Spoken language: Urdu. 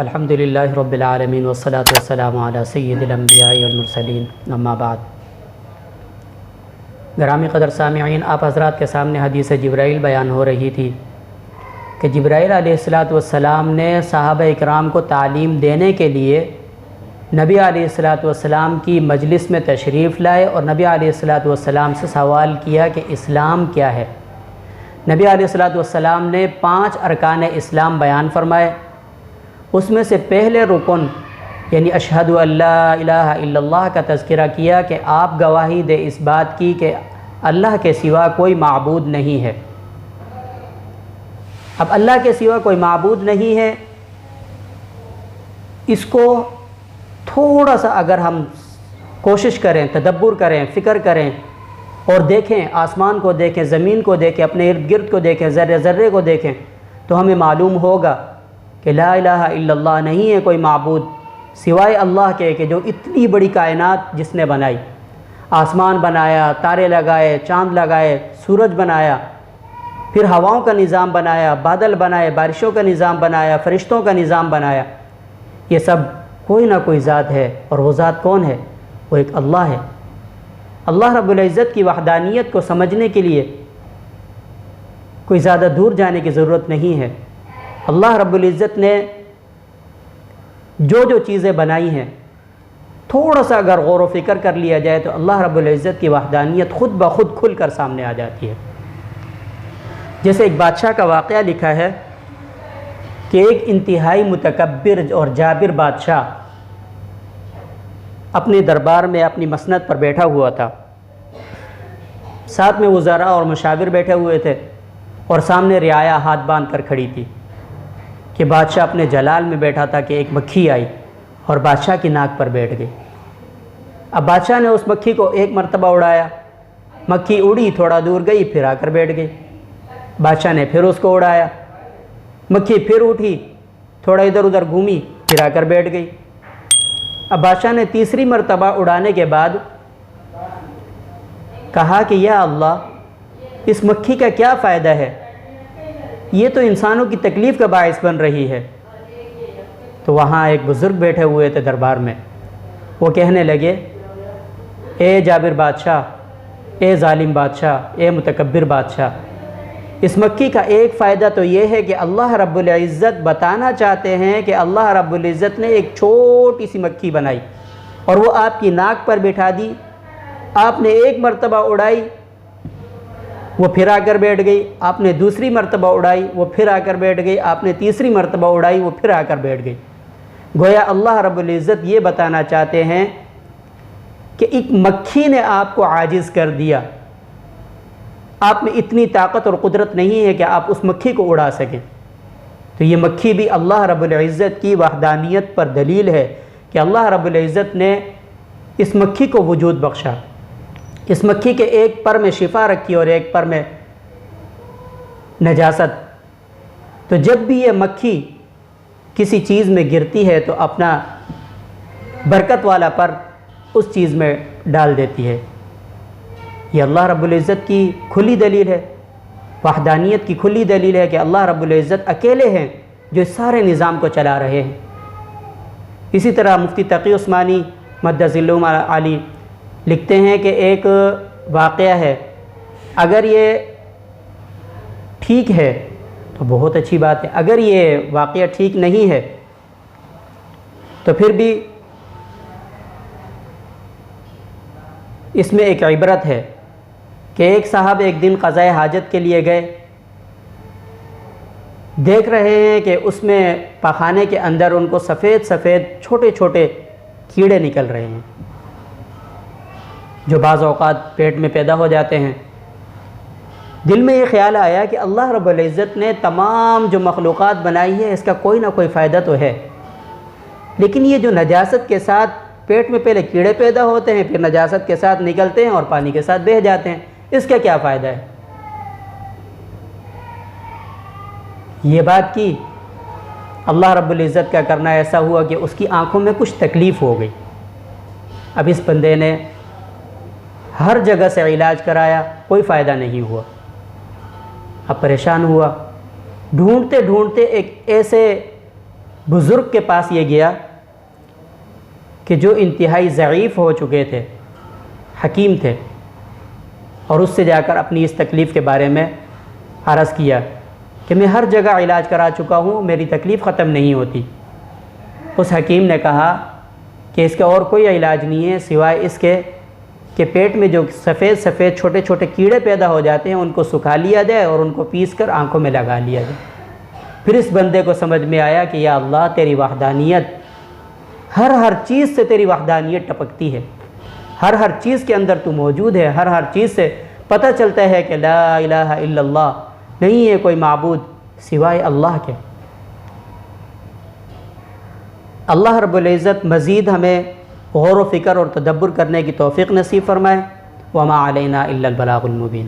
الحمدللہ رب العالمین والصلاة والسلام علی سید الانبیاء والمرسلین، اما بعد۔ گرامی قدر سامعین، آپ حضرات کے سامنے حدیث جبرائیل بیان ہو رہی تھی کہ جبرائیل علیہ السلام نے صحابہ اکرام کو تعلیم دینے کے لیے نبی علیہ السلام کی مجلس میں تشریف لائے اور نبی علیہ السلام سے سوال کیا کہ اسلام کیا ہے۔ نبی علیہ السلام نے 5 ارکان اسلام بیان فرمائے۔ اس میں سے پہلے رکن یعنی اشہد ان لا الہ الا اللہ کا تذکرہ کیا کہ آپ گواہی دے اس بات کی کہ اللہ کے سوا کوئی معبود نہیں ہے۔ اب اللہ کے سوا کوئی معبود نہیں ہے، اس کو تھوڑا سا اگر ہم کوشش کریں، تدبر کریں، فکر کریں اور دیکھیں، آسمان کو دیکھیں، زمین کو دیکھیں، اپنے ارد گرد کو دیکھیں، ذرے ذرے کو دیکھیں، تو ہمیں معلوم ہوگا کہ لا الہ الا اللہ نہیں ہے کوئی معبود سوائے اللہ کے کہ جو اتنی بڑی کائنات جس نے بنائی، آسمان بنایا، تارے لگائے، چاند لگائے، سورج بنایا، پھر ہواؤں کا نظام بنایا، بادل بنائے، بارشوں کا نظام بنایا، فرشتوں کا نظام بنایا۔ یہ سب کوئی نہ کوئی ذات ہے، اور وہ ذات کون ہے؟ وہ ایک اللہ ہے۔ اللہ رب العزت کی وحدانیت کو سمجھنے کے لیے کوئی زیادہ دور جانے کی ضرورت نہیں ہے۔ اللہ رب العزت نے جو چیزیں بنائی ہیں، تھوڑا سا اگر غور و فکر کر لیا جائے تو اللہ رب العزت کی وحدانیت خود بخود کھل کر سامنے آ جاتی ہے۔ جیسے ایک بادشاہ کا واقعہ لکھا ہے کہ ایک انتہائی متکبر اور جابر بادشاہ اپنے دربار میں اپنی مسند پر بیٹھا ہوا تھا، ساتھ میں وزراء اور مشاور بیٹھے ہوئے تھے، اور سامنے رعایا ہاتھ باندھ کر کھڑی تھی کہ بادشاہ اپنے جلال میں بیٹھا تھا کہ ایک مکھی آئی اور بادشاہ کی ناک پر بیٹھ گئی۔ اب بادشاہ نے اس مکھی کو ایک مرتبہ اڑایا، مکھی اڑی، تھوڑا دور گئی، پھر آ کر بیٹھ گئی۔ بادشاہ نے پھر اس کو اڑایا، مکھی پھر اٹھی، تھوڑا ادھر ادھر گھومی، پھر آ کر بیٹھ گئی۔ اب بادشاہ نے تیسری مرتبہ اڑانے کے بعد کہا کہ یا اللہ، اس مکھی کا کیا فائدہ ہے؟ یہ تو انسانوں کی تکلیف کا باعث بن رہی ہے۔ تو وہاں ایک بزرگ بیٹھے ہوئے تھے دربار میں، وہ کہنے لگے، اے جابر بادشاہ، اے ظالم بادشاہ، اے متکبر بادشاہ، اس مکھی کا ایک فائدہ تو یہ ہے کہ اللہ رب العزت بتانا چاہتے ہیں کہ اللہ رب العزت نے ایک چھوٹی سی مکھی بنائی اور وہ آپ کی ناک پر بٹھا دی، آپ نے ایک مرتبہ اڑائی، وہ پھر آ کر بیٹھ گئی، آپ نے دوسری مرتبہ اڑائی، وہ پھر آ کر بیٹھ گئی، آپ نے تیسری مرتبہ اڑائی، وہ پھر آ کر بیٹھ گئی۔ گویا اللہ رب العزت یہ بتانا چاہتے ہیں کہ ایک مکھی نے آپ کو عاجز کر دیا، آپ میں اتنی طاقت اور قدرت نہیں ہے کہ آپ اس مکھی کو اڑا سکیں۔ تو یہ مکھی بھی اللہ رب العزت کی وحدانیت پر دلیل ہے کہ اللہ رب العزت نے اس مکھی کو وجود بخشا، اس مکھی کے ایک پر میں شفا رکھی اور ایک پر میں نجاست۔ تو جب بھی یہ مکھی کسی چیز میں گرتی ہے تو اپنا برکت والا پر اس چیز میں ڈال دیتی ہے۔ یہ اللہ رب العزت کی کھلی دلیل ہے، وحدانیت کی کھلی دلیل ہے کہ اللہ رب العزت اکیلے ہیں جو اس سارے نظام کو چلا رہے ہیں۔ اسی طرح مفتی تقی عثمانی مد ظلہم علی لکھتے ہیں کہ ایک واقعہ ہے، اگر یہ ٹھیک ہے تو بہت اچھی بات ہے، اگر یہ واقعہ ٹھیک نہیں ہے تو پھر بھی اس میں ایک عبرت ہے کہ ایک صاحب ایک دن قضائے حاجت کے لیے گئے، دیکھ رہے ہیں کہ اس میں پخانے کے اندر ان کو سفید سفید چھوٹے چھوٹے کیڑے نکل رہے ہیں جو بعض اوقات پیٹ میں پیدا ہو جاتے ہیں۔ دل میں یہ خیال آیا کہ اللہ رب العزت نے تمام جو مخلوقات بنائی ہے اس کا کوئی نہ کوئی فائدہ تو ہے، لیکن یہ جو نجاست کے ساتھ پیٹ میں پہلے کیڑے پیدا ہوتے ہیں، پھر نجاست کے ساتھ نکلتے ہیں اور پانی کے ساتھ بہہ جاتے ہیں، اس کا کیا فائدہ ہے؟ یہ بات کی، اللہ رب العزت کا کرنا ایسا ہوا کہ اس کی آنکھوں میں کچھ تکلیف ہو گئی۔ اب اس بندے نے ہر جگہ سے علاج کرایا، کوئی فائدہ نہیں ہوا۔ اب پریشان ہوا، ڈھونڈتے ڈھونڈتے ایک ایسے بزرگ کے پاس یہ گیا کہ جو انتہائی ضعیف ہو چکے تھے، حکیم تھے، اور اس سے جا کر اپنی اس تکلیف کے بارے میں عرض کیا کہ میں ہر جگہ علاج کرا چکا ہوں، میری تکلیف ختم نہیں ہوتی۔ اس حکیم نے کہا کہ اس کا اور کوئی علاج نہیں ہے سوائے اس کے کہ پیٹ میں جو سفید سفید چھوٹے چھوٹے کیڑے پیدا ہو جاتے ہیں ان کو سکھا لیا جائے اور ان کو پیس کر آنکھوں میں لگا لیا جائے۔ پھر اس بندے کو سمجھ میں آیا کہ یا اللہ تیری وحدانیت، ہر چیز سے تیری وحدانیت ٹپکتی ہے، ہر چیز کے اندر تو موجود ہے، ہر چیز سے پتہ چلتا ہے کہ لا الہ الا اللہ، نہیں ہے کوئی معبود سوائے اللہ کے۔ اللہ رب العزت مزید ہمیں غور و فکر اور تدبر کرنے کی توفیق نصیب فرمائے۔ وما علینا الا البلاغ المبین۔